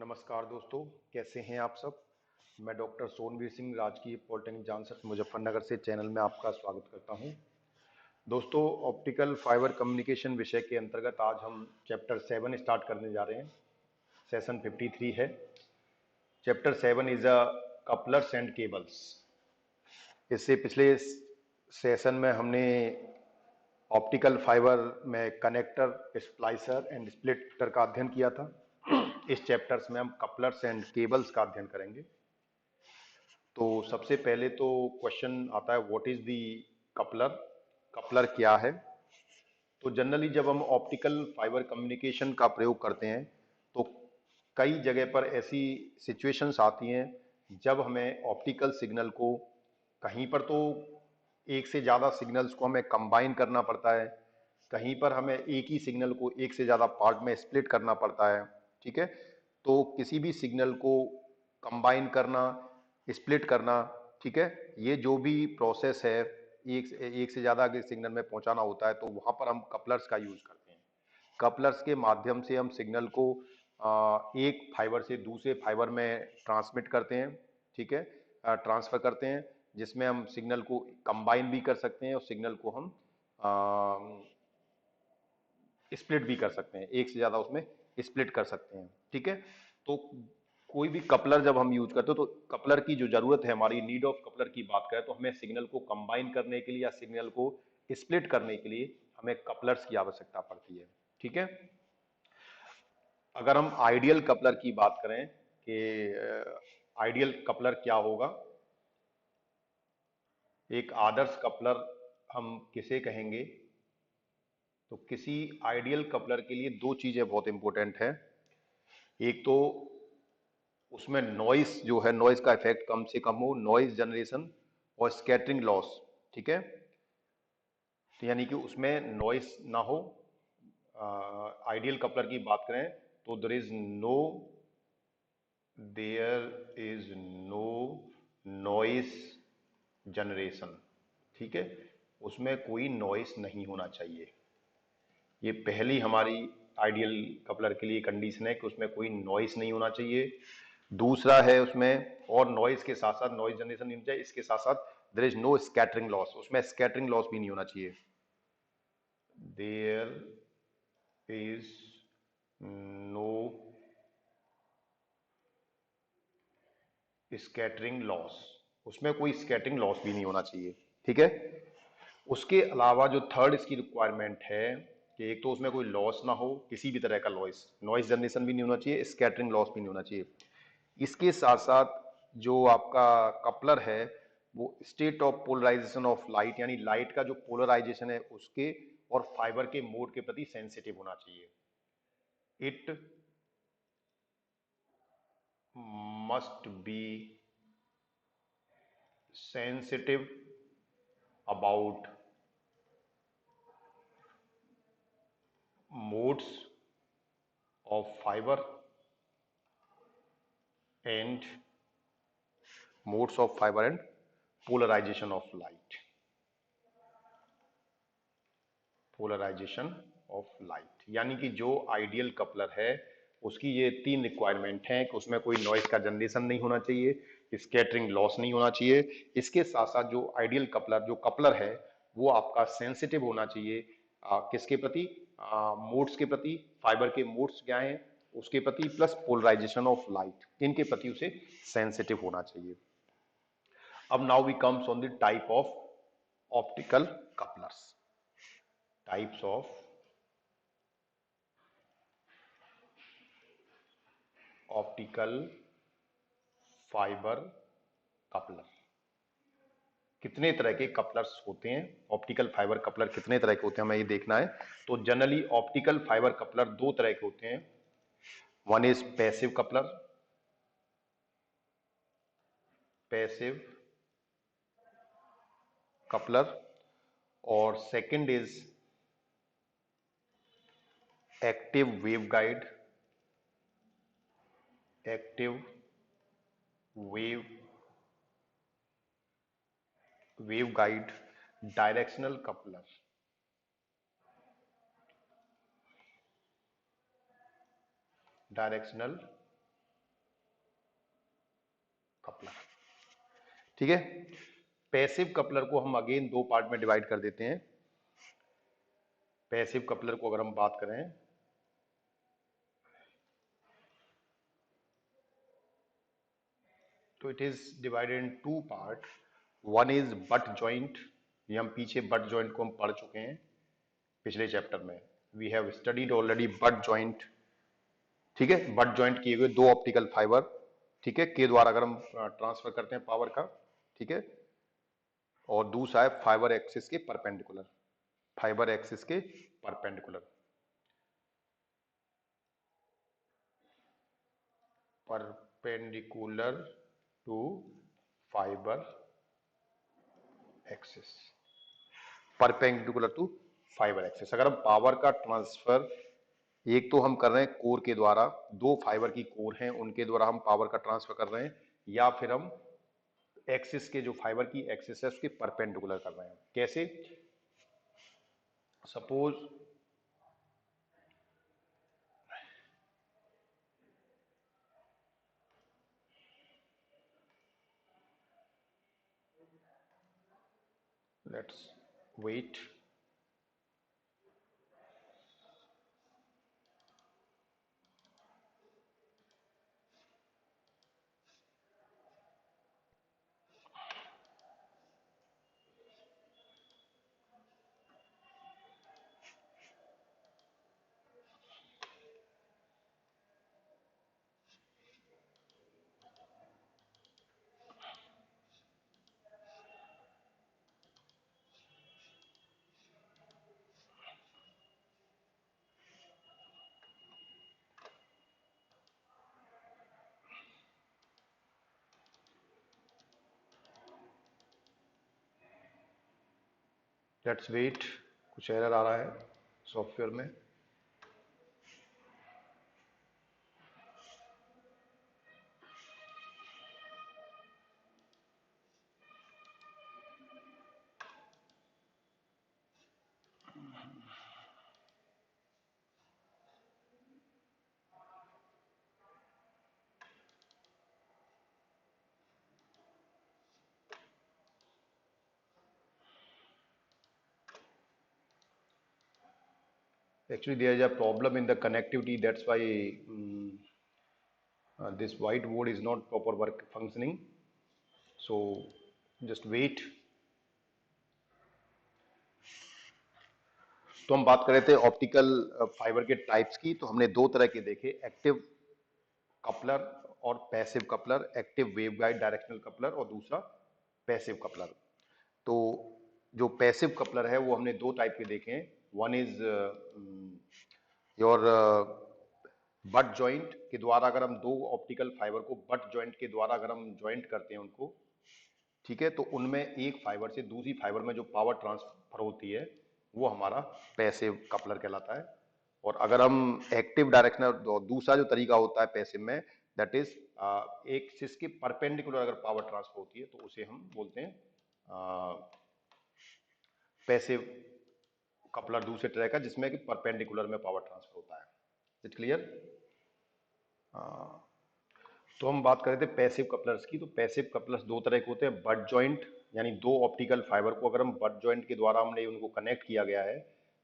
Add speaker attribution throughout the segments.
Speaker 1: नमस्कार दोस्तों, कैसे हैं आप सब। मैं डॉक्टर सोनवीर सिंह राजकीय पॉलिटेक्निक जानसठ मुजफ्फरनगर से चैनल में आपका स्वागत करता हूं। दोस्तों, ऑप्टिकल फाइबर कम्युनिकेशन विषय के अंतर्गत आज हम चैप्टर 7 स्टार्ट करने जा रहे हैं। सेशन 53 है। Chapter 7 is a couplers and cables. इससे पिछले सेशन में हमने ऑप्टिकल फाइबर में कनेक्टर, स्प्लाइसर एंड स्प्लिटर का अध्ययन किया था। इस चैप्टर्स में हम कपलर्स एंड केबल्स का अध्ययन करेंगे। तो सबसे पहले तो क्वेश्चन आता है, what is the coupler. Coupler क्या है। तो जनरली जब हम ऑप्टिकल फाइबर कम्युनिकेशन का प्रयोग करते हैं तो कई जगह पर ऐसी सिचुएशंस आती हैं जब हमें ऑप्टिकल सिग्नल को कहीं पर तो एक से ज़्यादा सिग्नल्स को हमें कंबाइन करना पड़ता है, कहीं पर हमें एक ही सिग्नल को एक से ज़्यादा पार्ट में स्प्लिट करना पड़ता है। ठीक है। तो किसी भी सिग्नल को कंबाइन करना, स्प्लिट करना, ठीक है, ये जो भी प्रोसेस है एक से ज़्यादा के सिग्नल में पहुंचाना होता है, तो वहां पर हम कपलर्स का यूज करते हैं। कपलर्स के माध्यम से हम सिग्नल को एक फाइबर से दूसरे फाइबर में ट्रांसमिट करते हैं। ठीक है, ट्रांसफर करते हैं, जिसमें हम सिग्नल को कंबाइन भी कर सकते हैं और सिग्नल को हम स्प्लिट भी कर सकते हैं, एक से ज्यादा उसमें स्प्लिट कर सकते हैं। ठीक है। तो कोई भी कपलर जब हम यूज करते हो तो कपलर की जो जरूरत है, हमारी नीड ऑफ कपलर की बात करें तो हमें सिग्नल को कंबाइन करने के लिए या सिग्नल को स्प्लिट करने के लिए हमें कपलर्स की आवश्यकता पड़ती है। ठीक है। अगर हम आइडियल कपलर की बात करें कि आइडियल कपलर क्या होगा, एक आदर्श कपलर हम किसे कहेंगे, तो किसी आइडियल कपलर के लिए दो चीजें बहुत इंपॉर्टेंट है। एक तो उसमें नॉइस जो है, नॉइस का इफेक्ट कम से कम हो, नॉइस जनरेशन और स्कैटरिंग लॉस। ठीक है। तो यानी कि उसमें नॉइस ना हो। आइडियल कपलर की बात करें तो there is no noise generation. ठीक है, उसमें कोई नॉइस नहीं होना चाहिए। ये पहली हमारी आइडियल कपलर के लिए कंडीशन है कि उसमें कोई नॉइस नहीं होना चाहिए। दूसरा है उसमें, और नॉइस के साथ साथ नॉइस जनरेशन नहीं होना चाहिए, इसके साथ साथ there is no scattering loss, उसमें स्कैटरिंग लॉस भी नहीं होना चाहिए। There is no scattering loss, उसमें कोई स्कैटरिंग लॉस भी नहीं होना चाहिए। ठीक है। उसके अलावा जो थर्ड इसकी रिक्वायरमेंट है कि एक तो उसमें कोई लॉस ना हो, किसी भी तरह का लॉस, नॉइस जनरेशन भी नहीं होना चाहिए, स्कैटरिंग लॉस भी नहीं होना चाहिए। इसके साथ साथ जो आपका कपलर है वो state of polarization of light, यानी लाइट का जो पोलराइजेशन है उसके और फाइबर के मोड के प्रति सेंसिटिव होना चाहिए। It must be sensitive about modes of fibre and modes of fibre and polarization of light. Polarization of light यानी कि जो आइडियल कपलर है उसकी ये तीन रिक्वायरमेंट हैं कि उसमें कोई नॉइस का जनरेशन नहीं होना चाहिए, स्कैटरिंग लॉस नहीं होना चाहिए, इसके साथ साथ जो आइडियल कपलर जो कपलर है वो आपका सेंसिटिव होना चाहिए। किसके प्रति, मोड्स के प्रति, फाइबर के मोड्स क्या हैं उसके प्रति, प्लस पोलराइजेशन ऑफ लाइट, इनके प्रति उसे सेंसिटिव होना चाहिए। अब now we comes on the type of optical couplers. Types of optical fibre coupler. कितने तरह के कपलर्स होते हैं, ऑप्टिकल फाइबर कपलर कितने तरह के होते हैं, हमें ये देखना है। तो जनरली ऑप्टिकल फाइबर कपलर दो तरह के होते हैं। One is passive coupler, passive coupler, और second is active waveguide, active wave waveguide directional coupler, directional ठीक है। पैसिव कपलर को हम अगेन दो पार्ट में डिवाइड कर देते हैं। पैसिव कपलर को अगर हम बात करें तो it is divided in two part. One is butt joint, ये हम पीछे बट जॉइंट को हम पढ़ चुके हैं पिछले चैप्टर में। We have studied already butt joint. ठीक है, बट जॉइंट किए हुए दो ऑप्टिकल फाइबर, ठीक है, के द्वारा अगर हम ट्रांसफर करते हैं पावर का, ठीक है। और दूसरा है फाइबर एक्सिस के परपेंडिकुलर, फाइबर एक्सिस के perpendicular, perpendicular to fibre axis, perpendicular to fibre axis. अगर हम पावर का ट्रांसफर एक तो हम कर रहे हैं कोर के द्वारा, दो फाइबर की कोर हैं उनके द्वारा हम पावर का ट्रांसफर कर रहे हैं, या फिर हम एक्सिस के जो फाइबर की एक्सिस है उसके परपेंडिकुलर कर रहे हैं। कैसे? Suppose let's wait, let's wait, कुछ एरर आ रहा है सॉफ्टवेयर में। Actually, there is a problem in the connectivity. That's why this whiteboard is not proper work functioning. So just wait. तो हम बात कर रहे थे ऑप्टिकल फाइबर के टाइप्स की। तो हमने दो तरह के देखे, एक्टिव कपलर और passive coupler. Active waveguide directional coupler और दूसरा पैसिव कपलर। तो जो पैसिव कपलर है वो हमने दो टाइप के देखे हैं। One is your butt joint के द्वारा, अगर हम दो ऑप्टिकल फाइबर को बट जॉइंट के द्वारा अगर हम जॉइंट करते हैं उनको, ठीक है, तो उनमें एक फाइबर से दूसरी फाइबर में जो पावर ट्रांसफर होती है वो हमारा पैसिव कपलर कहलाता है। और अगर हम एक्टिव डायरेक्शनल, दूसरा जो तरीका होता है पैसिव में, दैट इज एक एक्सिस के परपेंडिकुलर अगर पावर ट्रांसफर होती है तो उसे हम बोलते हैं पैसिव कपलर, दूसरे तरह का जिसमें कि परपेंडिकुलर में पावर ट्रांसफर होता है। It clear? तो हम बात कर रहे थे पैसिव कपलर्स की। तो पैसिव कपलर्स दो तरह के होते हैं। बट जॉइंट, यानी दो ऑप्टिकल फाइबर को अगर हम बट जॉइंट के द्वारा हमने उनको कनेक्ट किया गया है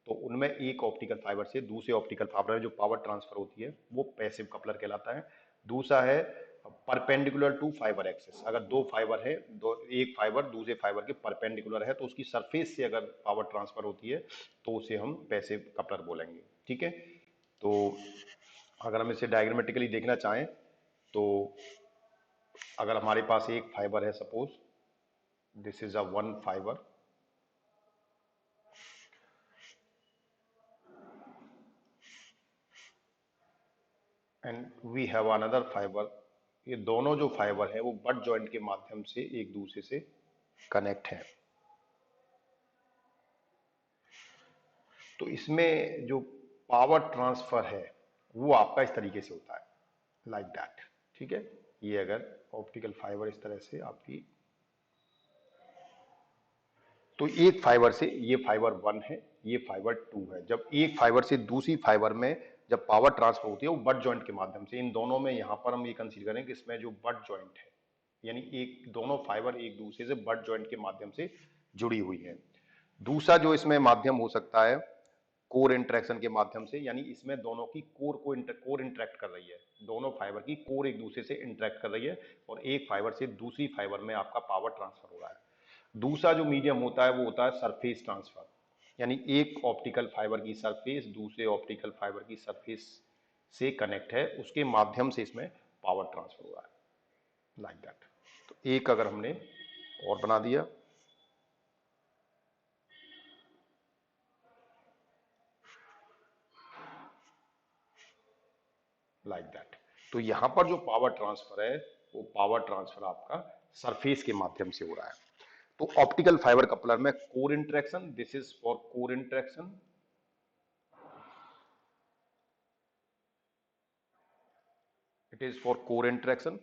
Speaker 1: तो उनमें एक ऑप्टिकल फाइबर से दूसरे ऑप्टिकल फाइबर में जो पावर ट्रांसफर होती है वो पैसिव कपलर कहलाता है। दूसरा है परपेंडिकुलर टू फाइबर एक्सिस। अगर दो फाइबर है, दो एक फाइबर दूसरे फाइबर के परपेंडिकुलर है तो उसकी सरफेस से अगर पावर ट्रांसफर होती है तो उसे हम पैसिव कपलर बोलेंगे। ठीक है, तो अगर हम इसे डायग्रामेटिकली देखना चाहें तो अगर हमारे पास एक फाइबर है, suppose this is a one fibre, and we have another fibre. ये दोनों जो फाइबर है वो बट जॉइंट के माध्यम से एक दूसरे से कनेक्ट है। तो इसमें जो पावर ट्रांसफर है वो आपका इस तरीके से होता है, लाइक दैट। ठीक है, ये अगर ऑप्टिकल फाइबर इस तरह से आपकी, तो एक फाइबर से, ये फाइबर 1 है, ये फाइबर 2 है। जब एक फाइबर से दूसरी फाइबर में जब पावर ट्रांसफर होती है वो बट जॉइंट के माध्यम से, इन दोनों में यहां पर हम ये कंसीडर करें कि इसमें जो बट जॉइंट है यानी एक दोनों फाइबर एक दूसरे से बट जॉइंट के माध्यम से जुड़ी हुई है। दूसरा जो इसमें माध्यम हो सकता है कोर इंटरेक्शन के माध्यम से, यानी इसमें दोनों की कोर इंटरेक्ट कर रही है, दोनों फाइबर की कोर एक दूसरे से इंटरेक्ट कर रही है और एक फाइबर से दूसरी फाइबर में आपका पावर ट्रांसफर हो रहा है। दूसरा जो मीडियम होता है वो होता है सरफेस ट्रांसफर, यानी एक ऑप्टिकल फाइबर की सरफेस दूसरे ऑप्टिकल फाइबर की सरफेस से कनेक्ट है, उसके माध्यम से इसमें पावर ट्रांसफर हो रहा है, लाइक दैट। तो एक अगर हमने और बना दिया, लाइक दैट, तो यहां पर जो पावर ट्रांसफर है वो पावर ट्रांसफर आपका सरफेस के माध्यम से हो रहा है। तो ऑप्टिकल फाइबर कपलर में core interaction, this is for core interaction, it is for core interaction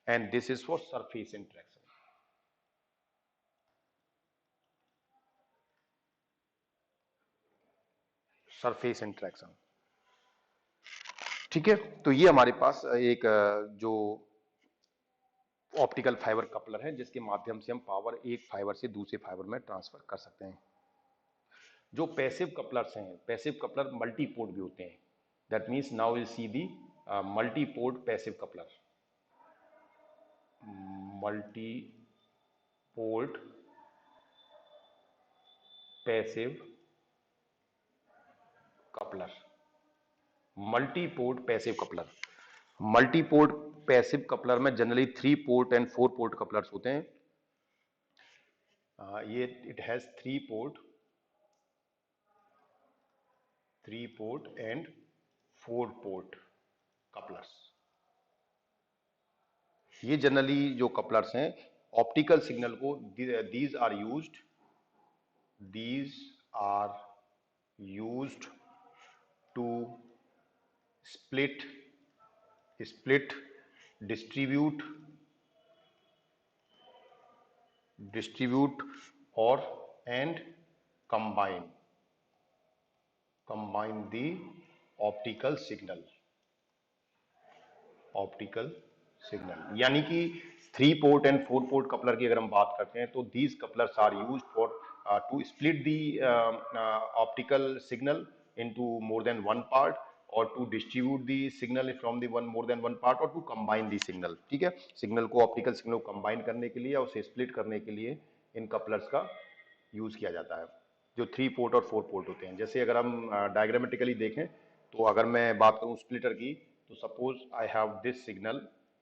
Speaker 1: and this is for surface interaction। Surface interaction, ठीक है। तो ये हमारे पास एक जो ऑप्टिकल फाइबर कपलर है जिसके माध्यम से हम पावर एक फाइबर से दूसरे फाइबर में ट्रांसफर कर सकते हैं। जो पैसिव कपलर्स हैं, पैसिव कपलर मल्टी पोर्ट भी होते हैं, that means now will see the multi port passive coupler. Multi port passive coupler, multi port passive coupler. Multi port passive coupler में generally 3 port and 4 port couplers होते हैं। ये it has 3 port and 4 port couplers. ये generally जो couplers हैं optical signal को, these are used to split split distribute और and combine the optical signal, यानी कि 3 पोर्ट एंड 4 पोर्ट कपलर की अगर हम बात करते हैं तो these couplers are used for to split the optical signal into more than one part और to distribute the signal from the one more than one part और टू कंबाइन दी सिग्नल, ठीक है। सिग्नल को optical signal को combine करने के लिए और उसे स्प्लिट करने के लिए इन कपलर्स का यूज किया जाता है, जो 3 पोर्ट और 4 पोर्ट होते हैं। जैसे अगर हम डायग्रामेटिकली देखें तो अगर मैं बात करूं स्प्लिटर की, तो suppose I have this signal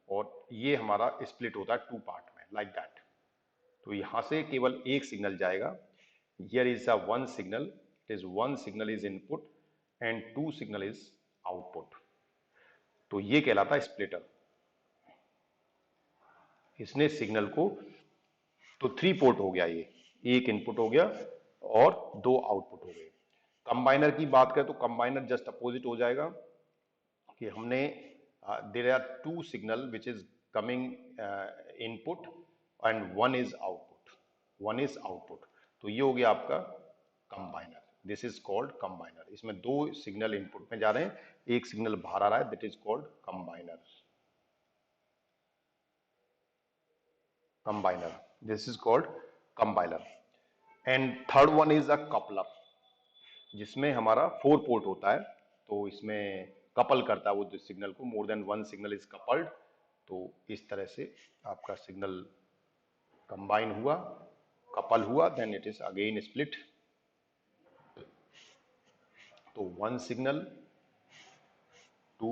Speaker 1: और ये हमारा स्प्लिट होता है 2 पार्ट में, लाइक दैट। तो यहां से केवल एक सिग्नल जाएगा, here is a one signal, it is one signal is input and 2 signal is output, तो ये कहलाता है स्प्लिटर। इसने सिग्नल को, तो 3 पोर्ट हो गया, ये एक इनपुट हो गया और 2 आउटपुट हो गए। कंबाइनर की बात करें तो कंबाइनर जस्ट अपोजिट हो जाएगा कि हमने there are 2 signal which is coming input and one is output, तो ये हो गया आपका combiner, this is called combiner. इसमें 2 सिग्नल इनपुट में जा रहे हैं, एक सिग्नल बाहर आ रहा है, that is called combiner, this is called combiner. And third one is a coupler, जिसमें हमारा 4 पोर्ट होता है, तो इसमें कपल करता है वो सिग्नल को, more than one signal is coupled, तो इस तरह से आपका सिग्नल कंबाइन हुआ, कपल हुआ, then it is again split, तो one signal 2,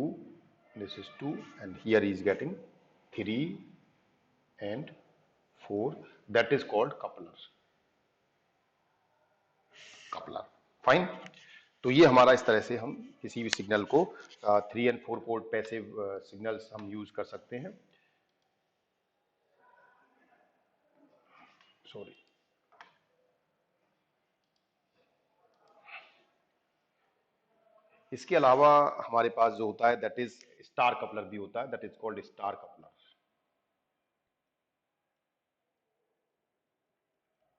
Speaker 1: this is 2 and here is getting 3 and 4, that is called coupler fine. तो ये हमारा इस तरह से हम किसी भी सिग्नल को 3 एंड 4 पोर्ट पैसिव सिग्नल्स हम यूज कर सकते हैं। सॉरी, इसके अलावा हमारे पास जो होता है दैट इज स्टार कपलर भी होता है, that is called star coupler.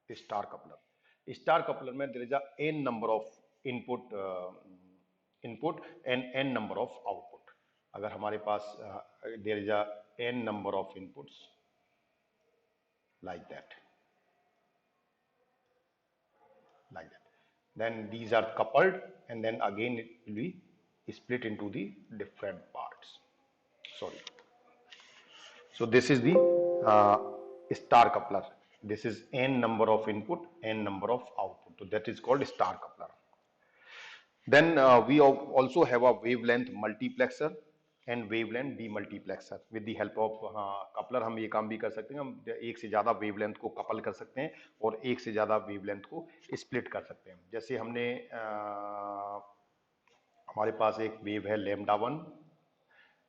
Speaker 1: Star coupler में there is a n number of input and n number of output. अगर हमारे पास there is a n number of inputs like that, like that. Then these are coupled, and then again it will be split into the different parts. Sorry. So this is the star coupler. This is n number of input, n number of output. So that is called star coupler. Then we also have a wavelength multiplexer and wavelength demultiplexer. With the help of coupler हम ये काम भी कर सकते हैं, हम एक से ज़्यादा वेवलेंथ को कपल कर सकते हैं और एक से ज़्यादा वेवलेंथ को स्प्लिट कर सकते हैं। जैसे हमने हमारे पास एक वेव है लैम्डा 1,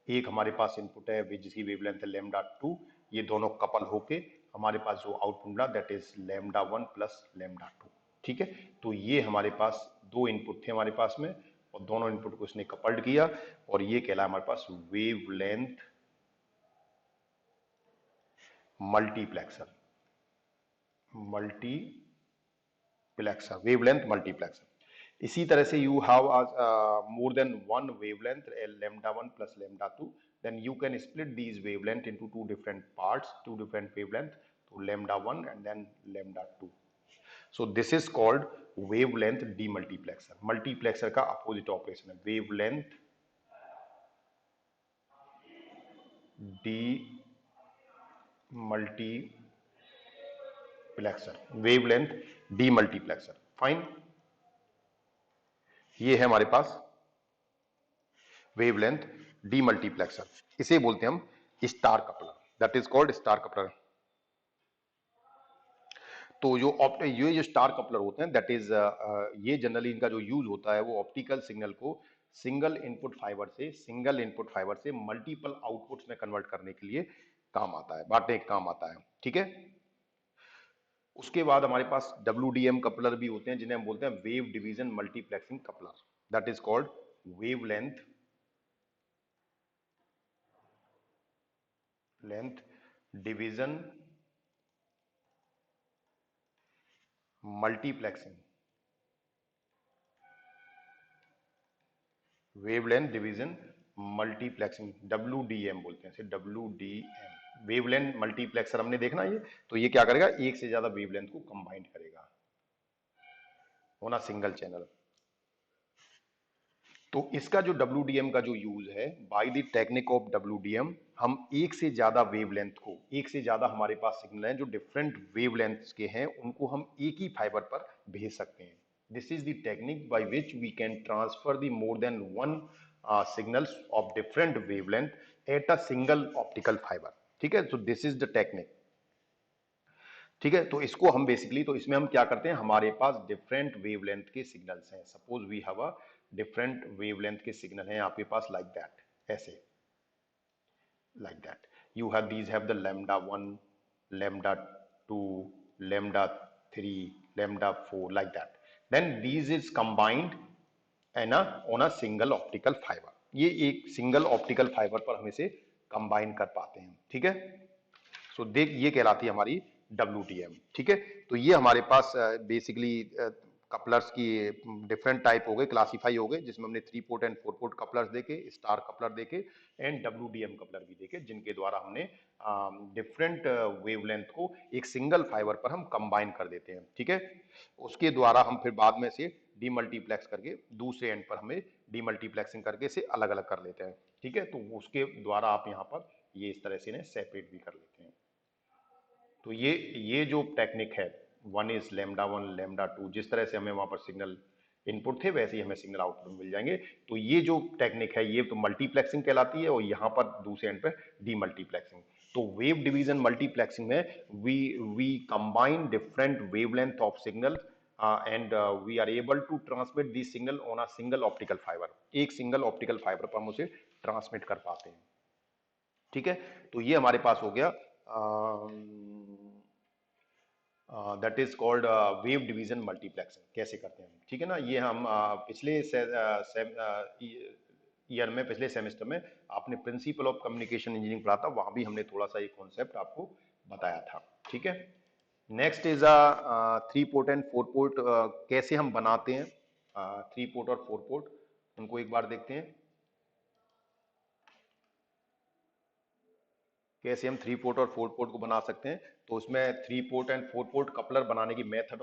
Speaker 1: एक हमारे पास इनपुट है जिसकी वेवलेंथ है लैम्डा 2, ये दोनों कपल होके हमारे पास जो आउटपुट मिला that is lambda 1 plus lambda 2। ठीक है, तो ये हमारे पास दो इनपुट थे हमारे पास में और दोनों इनपुट को इसने कपल्ड किया और ये कहलाया हमारे पास wavelength multiplexer, multiplexer, wavelength multiplexer. इसी तरह से you have more than one wavelength lambda 1 plus lambda 2, then you can split these wavelength into two different parts, two different wavelength, so lambda 1 and then lambda 2. So this is called wavelength demultiplexer. Multiplexer का opposite operation है wavelength demultiplexer, wavelength demultiplexer. Fine, ये है हमारे पास wavelength demultiplexer, इसे बोलते हैं हम star coupler, that is called star coupler. तो ये जो स्टार कपलर होते हैं दैट इज ये जनरली इनका जो यूज होता है वो ऑप्टिकल सिग्नल को सिंगल इनपुट फाइबर से मल्टीपल आउटपुट्स में कन्वर्ट करने के लिए काम आता है, बांटने का काम आता है। ठीक है, उसके बाद हमारे पास WDM कपलर भी होते हैं जिन्हें हम बोलते हैं wave division multiplexing coupler, that is called wavelength division multiplexing, wavelength division multiplexing, WDM बोलते हैं इसे, WDM वेवलेंथ मल्टीप्लेक्सर। हमने देखना ये, तो ये क्या करेगा, एक से ज्यादा वेवलेंथ को कंबाइन करेगा होना सिंगल चैनल। तो इसका जो WDM का जो यूज है, by the technique of WDM हम एक से ज्यादा वेवलेंथ को, एक से ज्यादा हमारे पास सिग्नल हैं जो डिफरेंट वेवलेंथ्स के हैं, उनको हम एक ही फाइबर पर भेज सकते हैं। This is the technique by which we can transfer the more than one signals of different wavelength at a single optical fibre. ठीक है, so this is the technique. ठीक है, तो इसको हम बेसिकली, तो इसमें हम क्या करते हैं, हमारे पास डिफरेंट वेवलेंथ के सिग्नल्स हैं, suppose we have a different wavelength के सिग्नल हैं आपके पास लाइक दैट, ऐसे like that you have these have the lambda 1, lambda 2, lambda 3, lambda 4 like that, then these is combined and on a single optical fibre. ये एक single optical fibre पर हम इसे कंबाइन कर पाते हैं। ठीक है, सो देख ये कहलाती है हमारी WDM। ठीक है, तो ये हमारे पास बेसिकली कपलर्स की डिफरेंट टाइप हो गए, क्लासीफाई हो गए, जिसमें हमने 3 पोर्ट एंड 4 पोर्ट कपलर्स देखे, स्टार कपलर देखे एंड WDM कपलर भी देखे, जिनके द्वारा हमने डिफरेंट वेवलेंथ को एक सिंगल फाइबर पर हम कंबाइन कर देते हैं। ठीक है, उसके द्वारा हम फिर बाद में से डीमल्टीप्लेक्स करके दूसरे एंड पर हमें डीमल्टीप्लेक्सिंग करके इसे अलग अलग कर लेते हैं। ठीक है, तो उसके द्वारा आप यहाँ पर ये इस तरह से इन्हें सेपरेट भी कर लेते हैं। तो ये जो टेक्निक है, वन इज लैम्डा 1, लैम्डा 2, जिस तरह से हमें वहां पर सिग्नल इनपुट थे वैसे ही हमें सिग्नल आउटपुट मिल जाएंगे। तो ये जो टेक्निक है ये तो मल्टीप्लेक्सिंग कहलाती है और यहाँ पर दूसरे एंड पर डीमल्टीप्लेक्सिंग। तो वेव डिवीजन मल्टीप्लेक्सिंग में we combine different wavelength of signal and we are able to transmit this signal on a single optical fibre. एक सिंगल ऑप्टिकल फाइबर पर हम उसे ट्रांसमिट कर पाते हैं। ठीक है, तो ये हमारे पास हो गया that is called wave division multiplexing, कैसे करते हैं। ठीक है ना, ये हम पिछले ईयर में, पिछले सेमेस्टर में आपने प्रिंसिपल ऑफ कम्युनिकेशन इंजीनियरिंग पढ़ा था, वहां भी हमने थोड़ा सा ये कॉन्सेप्ट आपको बताया था। ठीक है, next is 3 port and 4 port, कैसे हम बनाते हैं 3 पोर्ट और 4 पोर्ट, उनको एक बार देखते हैं कैसे हम 3 पोर्ट और 4 पोर्ट को बना सकते हैं। तो उसमें 3 पोर्ट एंड 4 पोर्ट कपलर बनाने की method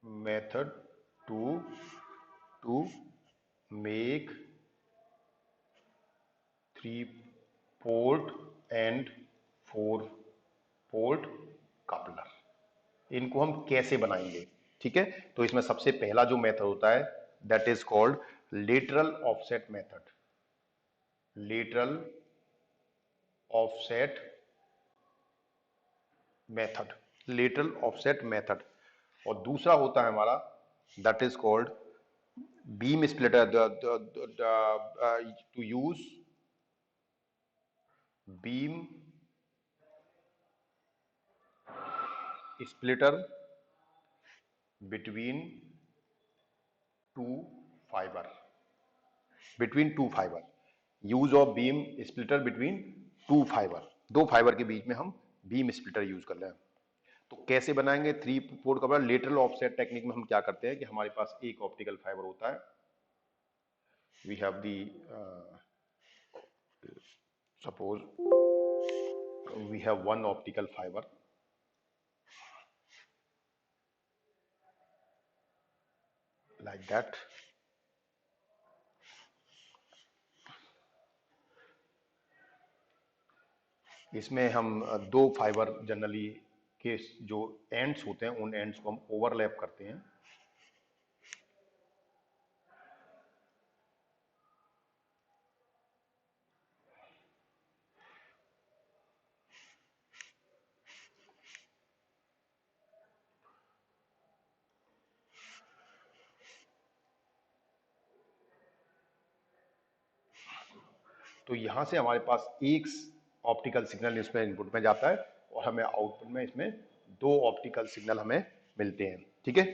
Speaker 1: method to to make 3 port and 4 port coupler, इनको हम कैसे बनाएंगे। ठीक है, तो इसमें सबसे पहला जो मेथड होता है that is called lateral offset method. Lateral offset method, lateral offset method. और दूसरा होता है हमारा that is called beam splitter, to use beam splitter between two fibre, between two fibre, use of beam splitter between two fibre, दो fibre के बीच में हम बीम स्प्लिटर यूज कर रहे हैं। तो कैसे बनाएंगे 3 port coupler. Lateral offset technique में हम क्या करते हैं कि हमारे पास एक ऑप्टिकल फाइबर होता है, we have the suppose we have one optical fibre like that। इसमें हम दो फाइबर जनरली के जो एंड्स होते हैं उन एंड्स को हम ओवरलैप करते हैं। तो यहां से हमारे पास एक ऑप्टिकल सिग्नल इसमें इनपुट में जाता है और हमें आउटपुट में इसमें दो ऑप्टिकल सिग्नल हमें मिलते हैं। ठीक है,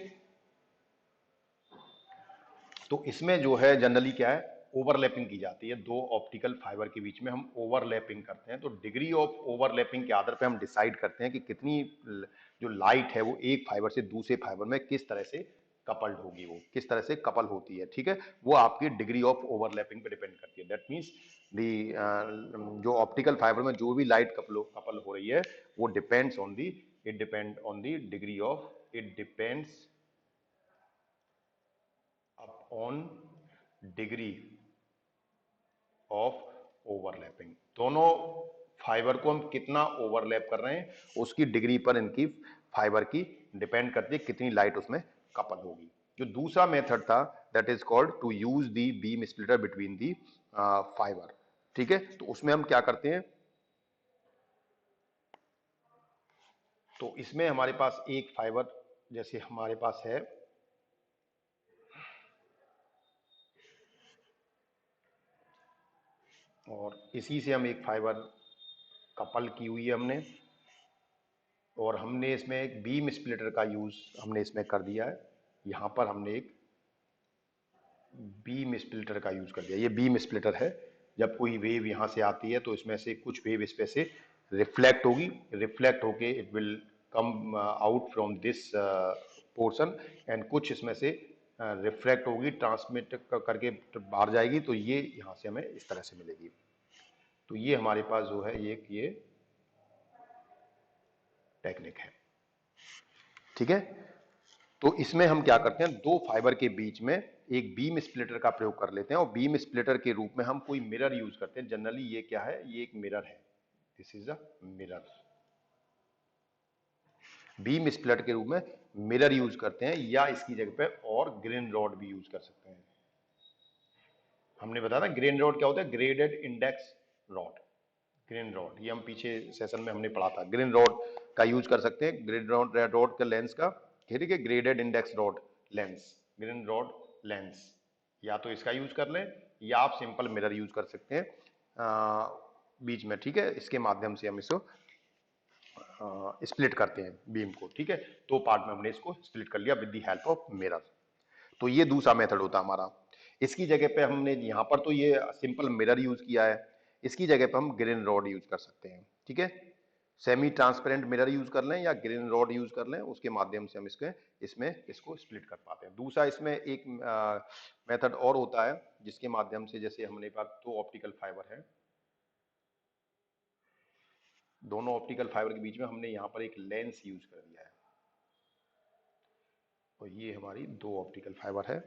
Speaker 1: तो इसमें जो है जनरली क्या है ओवरलैपिंग की जाती है, दो ऑप्टिकल फाइबर के बीच में हम ओवरलैपिंग करते हैं। तो डिग्री ऑफ ओवरलैपिंग के आधार पे हम डिसाइड करते हैं कि कितनी जो लाइट है वो एक फाइबर से दूसरे फाइबर में किस तरह से कपल्ड होगी, वो किस तरह से कपल होती है। ठीक है, वो आपकी डिग्री ऑफ ओवरलैपिंग पे डिपेंड करती है। दैट मीन्स दी जो ऑप्टिकल फाइबर में जो भी लाइट कपल हो रही है वो depends on the, it depend on the degree of, it depends upon degree of overlapping. दोनों फाइबर को हम कितना ओवरलैप कर रहे हैं उसकी डिग्री पर इनकी फाइबर की डिपेंड करती है कितनी लाइट उसमें कपल होगी। जो दूसरा मेथड था that is called to use the beam splitter between the fibre. ठीक है, तो उसमें हम क्या करते हैं, तो इसमें हमारे पास एक फाइबर जैसे हमारे पास है और इसी से हम एक फाइबर कपल की हुई है हमने, और हमने इसमें एक बीम स्प्लिटर का यूज हमने इसमें कर दिया है। यहां पर हमने एक बीम स्प्लिटर का यूज कर दिया, ये बीम स्प्लिटर है। जब कोई वेव यहां से आती है तो इसमें से कुछ वेव इस पे से रिफ्लेक्ट होगी, रिफ्लेक्ट होके it will come out from this portion, and कुछ इसमें से रिफ्लेक्ट होगी ट्रांसमिट करके बाहर जाएगी, तो ये यहां से हमें इस तरह से मिलेगी। तो ये हमारे पास जो है ये टेक्निक है। ठीक है, तो इसमें हम क्या करते हैं दो फाइबर के बीच में एक बीम स्प्लिटर का प्रयोग कर लेते हैं, और बीम स्प्लिटर के रूप में हम कोई मिरर यूज करते हैं। जनरली ये क्या है, ये एक मिरर है, this is a mirror. Beam splitter के रूप में मिरर यूज करते हैं, या इसकी जगह पे और ग्रेन रॉड भी यूज कर सकते हैं। हमने बताया ना ग्रेन रॉड क्या होता है, graded index rod. Grain rod ये हम पीछे सेशन में हमने पढ़ा था, ग्रेन रॉड का यूज कर सकते हैं। ग्रेन रॉड रॉड का लेंस का ठीक है, graded index rod lens, grain rod lens, या तो इसका यूज कर लें या आप सिंपल मिरर यूज कर सकते हैं बीच में। ठीक है, इसके माध्यम से हम इसको स्प्लिट करते हैं बीम को। ठीक है, दो पार्ट में हमने इसको स्प्लिट कर लिया with the help of mirror. तो ये दूसरा मेथड होता है हमारा। इसकी जगह पे हमने यहाँ पर तो ये सिंपल मिरर यूज किया है, इसकी जगह पे हम ग्रेन रॉड यूज कर सकते हैं। ठीक है, सेमी ट्रांसपेरेंट मिरर यूज कर लें या ग्रेन रॉड यूज कर लें, उसके माध्यम से हम इसमें इसको स्प्लिट कर पाते हैं। दूसरा इसमें एक मेथड और होता है जिसके माध्यम से, जैसे हमने पास दो ऑप्टिकल फाइबर है, दोनों ऑप्टिकल फाइबर के बीच में हमने यहाँ पर एक लेंस यूज कर दिया है, और ये हमारी दो ऑप्टिकल फाइबर है।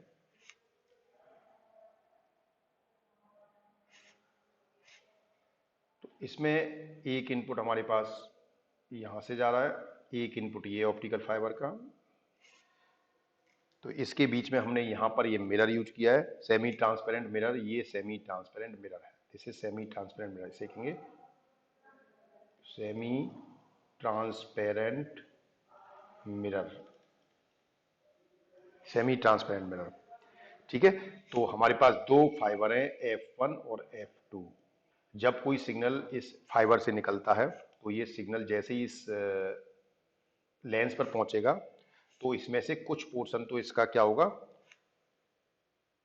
Speaker 1: तो इसमें एक इनपुट हमारे पास यहां से जा रहा है, एक इनपुट ये ऑप्टिकल फाइबर का, तो इसके बीच में हमने यहां पर ये मिरर यूज किया है, सेमी ट्रांसपेरेंट मिरर। ये सेमी ट्रांसपेरेंट मिरर है, this is semi transparent mirror, इसे कहेंगे semi transparent mirror, semi transparent mirror. ठीक है, तो हमारे पास दो फाइबर हैं, F1 और F2। जब कोई सिग्नल इस फाइबर से निकलता है तो ये सिग्नल जैसे ही इस लेंस पर पहुंचेगा तो इसमें से कुछ पोर्शन तो इसका क्या होगा,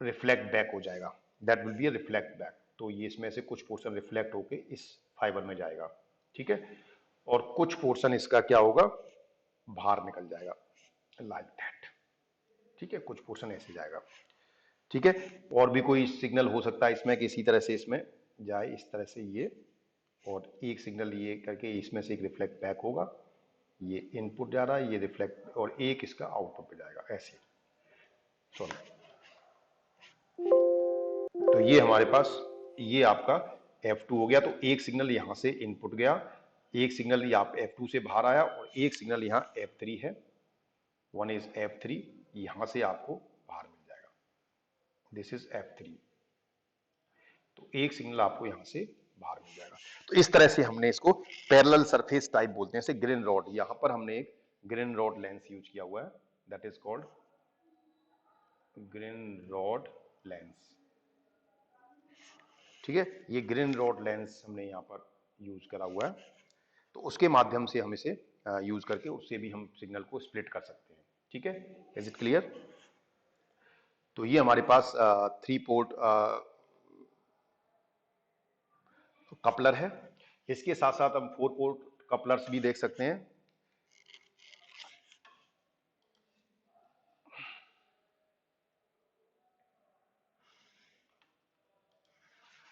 Speaker 1: रिफ्लेक्ट बैक हो जाएगा, that will be a reflect back. तो ये इसमें से कुछ पोर्शन रिफ्लेक्ट होके इस फाइबर में जाएगा, ठीक है, और कुछ पोर्शन इसका क्या होगा, बाहर निकल जाएगा, लाइक दैट। ठीक है, कुछ पोर्शन ऐसे जाएगा। ठीक है, और भी कोई सिग्नल हो सकता है इसमें कि इसी तरह से इसमें जाए, इस तरह से ये, और एक सिग्नल ये करके इसमें से एक रिफ्लेक्ट बैक होगा, ये इनपुट जा रहा है, ये रिफ्लेक्ट, और एक इसका आउटपुट पे जाएगा, ऐसे। सॉरी, तो ये हमारे पास, ये आपका F2 हो गया। तो एक सिग्नल यहां से इनपुट गया, एक सिग्नल यहाँ F2 से बाहर आया, और एक सिग्नल यहाँ F3 है, वन इज F3, यहां से आपको बाहर मिल जाएगा, दिस इज F3। तो एक सिग्नल आपको यहां से बाहर मिल जाएगा। तो इस तरह से हमने इसको पैरेलल सरफेस टाइप बोलते हैं, जैसे ग्रेन रॉड, यहां पर हमने एक ग्रेन रॉड लेंस यूज किया हुआ है, that is called grain rod lens. ठीक है, ये ग्रेन रॉड लेंस हमने यहाँ पर यूज करा हुआ है, तो उसके माध्यम से हम इसे यूज करके उससे भी हम सिग्नल को स्प्लिट कर सकते हैं। ठीक है, इज इट क्लियर? तो ये हमारे पास 3 पोर्ट कपलर है। इसके साथ साथ हम 4 पोर्ट कपलर्स भी देख सकते हैं।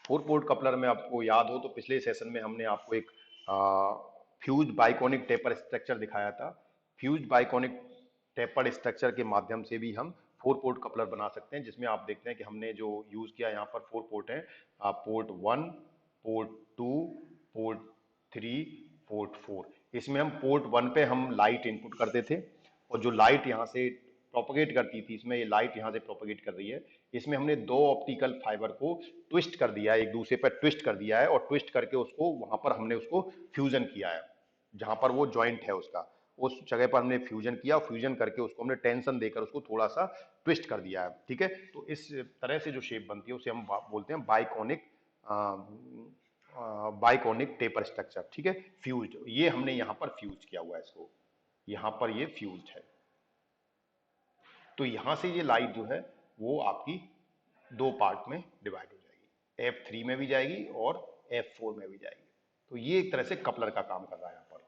Speaker 1: 4 पोर्ट कपलर में आपको याद हो तो पिछले सेशन में हमने आपको एक फ्यूज्ड बाइकॉनिक टेपर स्ट्रक्चर दिखाया था। फ्यूज्ड बाइकॉनिक टेपर स्ट्रक्चर के माध्यम से भी हम 4 पोर्ट कपलर बना सकते हैं, जिसमें आप देखते हैं कि हमने जो यूज किया यहाँ पर 4 पोर्ट है, पोर्ट 1, पोर्ट 2, पोर्ट 3, पोर्ट 4। इसमें हम पोर्ट 1 पे हम लाइट इनपुट करते थे, और जो लाइट यहाँ से प्रोपगेट करती थी, इसमें ये लाइट यहाँ से प्रोपगेट कर रही है, इसमें हमने दो ऑप्टिकल फाइबर को ट्विस्ट कर दिया है, एक दूसरे पर ट्विस्ट कर दिया है, और ट्विस्ट करके उसको वहां पर हमने उसको फ्यूजन किया है, जहां पर वो जॉइंट है उसका, उस जगह पर हमने फ्यूजन किया, फ्यूजन करके उसको हमने टेंशन देकर उसको थोड़ा सा ट्विस्ट कर दिया है। ठीक है, तो इस तरह से जो शेप बनती है उसे हम बोलते हैं बाइकॉनिक, बाइकॉनिक टेपर स्ट्रक्चर। ठीक है, फ्यूज्ड, ये हमने यहां पर फ्यूज किया हुआ है इसको, यहां पर ये फ्यूज्ड है। तो यहां से ये लाइट जो है वो आपकी दो पार्ट में डिवाइड हो जाएगी, F3 में भी जाएगी और F4 में भी जाएगी। तो ये एक तरह से कपलर का काम कर रहा है यहाँ पर।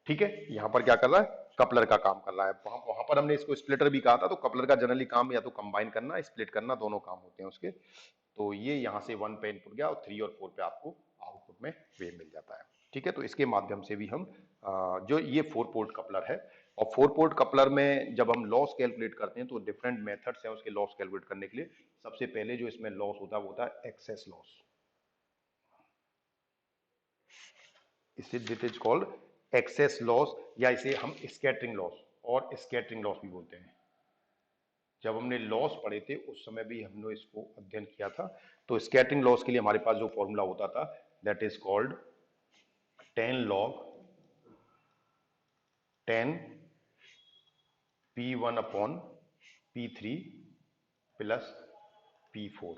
Speaker 1: ठीक है, यहां पर क्या कर रहा है, कपलर का काम कर रहा है। वहां पर हमने इसको स्प्लिटर भी कहा था, तो कपलर का जनरली काम या तो कंबाइन करना, स्प्लिट करना, दोनों काम होते हैं उसके। तो ये यहां से 1 पे इनपुट गया और 3 और 4 पे आपको आउटपुट में वेव मिल जाता है। ठीक है, तो इसके माध्यम से भी हम जो ये 4 पोर्ट कपलर है, और 4 पोर्ट कपलर में जब हम लॉस कैलकुलेट करते हैं तो डिफरेंट मेथड्स हैं उसके लॉस कैलकुलेट करने के लिए। सबसे पहले जो इसमें लॉस होता है वो होता है एक्सेस लॉस, इसे that is called excess loss, या इसे हम स्कैटरिंग लॉस और स्कैटरिंग लॉस भी बोलते हैं। जब हमने लॉस पढ़े थे उस समय भी हमने इसको अध्ययन किया था। तो स्कैटरिंग लॉस के लिए हमारे पास जो फॉर्मूला होता था, that is called 10 log 10 P1 upon P3 plus P4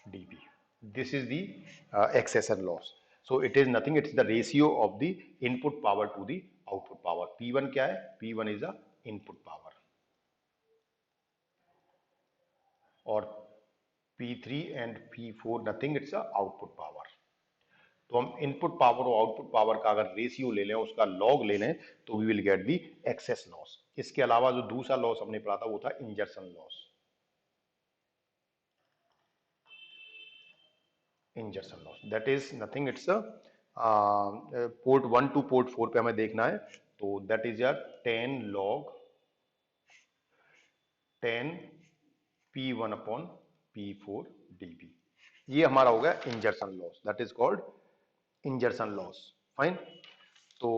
Speaker 1: dP. This is the accession loss. So it is nothing, it's the ratio of the input power to the output power. P1 क्या है, P1 is the input power, और P3 and P4 nothing, it's the output power. तो हम input power और output power का अगर ratio ले लें, उसका लॉग ले लें, तो we will get the excess loss. इसके अलावा जो दूसरा लॉस हमने पढ़ा था वो था insertion loss. Insertion loss that is nothing, it's a port 1 to port 4 पे हमें देखना है, तो that is your 10 log 10 P1 upon P4 dB। ये हमारा हो गया insertion loss, that is called insertion loss. Fine. तो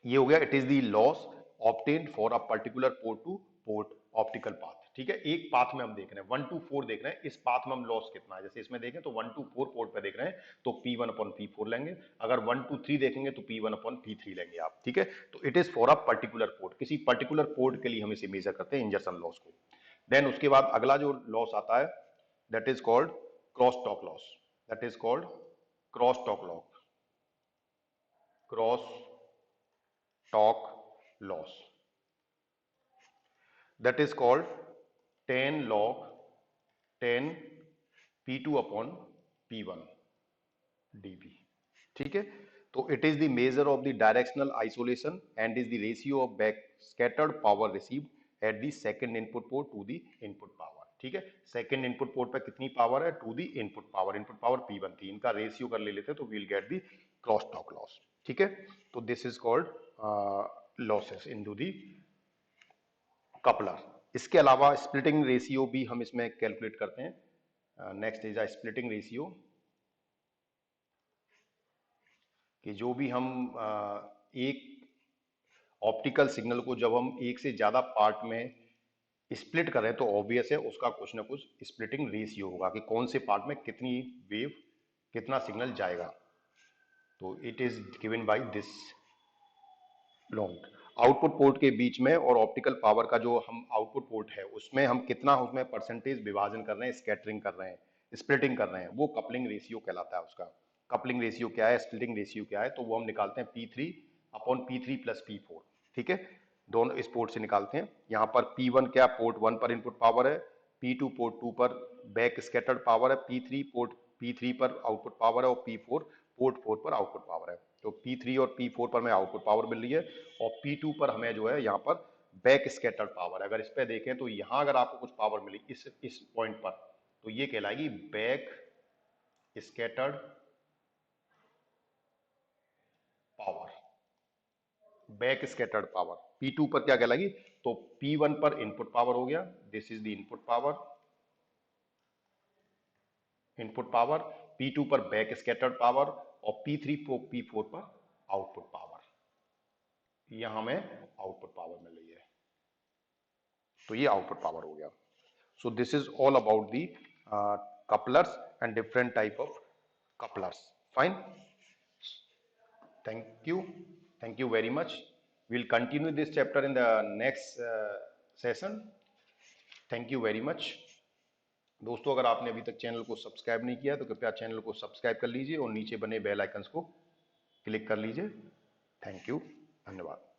Speaker 1: ये हो गया, it is the loss obtained for a particular port to port optical path. ठीक है, एक पाथ में हम देख रहे हैं 1 टू 4 देख रहे हैं, इस पाथ में हम लॉस कितना है, जैसे इसमें देखें तो 1 टू 4 पोर्ट पे देख रहे हैं तो P1 अपॉन P4 लेंगे, अगर 1 टू 3 देखेंगे तो P1 अपॉन P3 लेंगे आप। ठीक है, तो it is for a particular port, किसी पर्टिकुलर पोर्ट के लिए हम इसे मेजर करते हैं इंजर्सन लॉस को। देन उसके बाद अगला जो लॉस आता है that is called cross talk loss, that is called cross talk loss, cross talk loss, that is called 10 log 10 P2 upon P1 dB। ठीक है, तो it is the measure of the directional isolation and is the ratio of back scattered power received at the second input port to the input power. ठीक है, second input port पर कितनी power है, to the input power P1 थी, इनका ratio कर ले लेते तो we'll get the cross talk loss. ठीक है, तो this is called losses into the coupler. इसके अलावा स्प्लिटिंग रेशियो भी हम इसमें कैलकुलेट करते हैं। Next is a splitting ratio, कि जो भी हम एक ऑप्टिकल सिग्नल को जब हम एक से ज्यादा पार्ट में स्प्लिट करें तो ऑब्वियस है उसका कुछ ना कुछ स्प्लिटिंग रेशियो होगा, कि कौन से पार्ट में कितनी वेव कितना सिग्नल जाएगा। तो it is given by this long output port के बीच में और ऑप्टिकल पावर का जो हम आउटपुट पोर्ट है उसमें हम कितना उसमें परसेंटेज विभाजन कर रहे हैं, स्कैटरिंग कर रहे हैं, स्प्लिटिंग कर रहे हैं, वो कपलिंग रेशियो कहलाता है। उसका कपलिंग रेशियो क्या है, स्प्लिटिंग रेशियो क्या है, तो वो हम निकालते हैं P3 upon P3 plus P4। ठीक है, दोनों इस पोर्ट से निकालते हैं। यहाँ पर P1 क्या, पोर्ट 1 पर इनपुट पावर है, P2 पोर्ट 2 पर बैक स्कैटर्ड पावर है, P3 पोर्ट P3 पर आउटपुट पावर है और P4 पोर्ट 4 पर आउटपुट पावर है। तो P3 और P4 पर हमें आउटपुट पावर मिल रही है और P2 पर हमें जो है यहाँ पर बैक स्कैटर्ड पावर है। अगर इस पे देखें तो यहाँ अगर आपको कुछ पावर मिली इस पॉइंट पर, तो ये कहलाएगी back scattered power. Back scattered power P2 पर क्या कहलाएगी, तो P1 पर इनपुट पावर हो गया, this is the input power, input power, P2 पर बैक स्कैटर्ड पावर और P3 P4 पर आउटपुट पावर। यहां हमें आउटपुट पावर मिल रही है, तो ये आउटपुट पावर हो गया। सो this is all about the couplers and different type of couplers। Fine, thank you, thank you very much। We'll continue this chapter in the next session। Thank you very much। दोस्तों, अगर आपने अभी तक channel को subscribe नहीं किया तो कृपया चैनल को सब्सक्राइब कर लीजिए और नीचे बने बेल आइकन्स को क्लिक कर लीजिए। थैंक यू, धन्यवाद।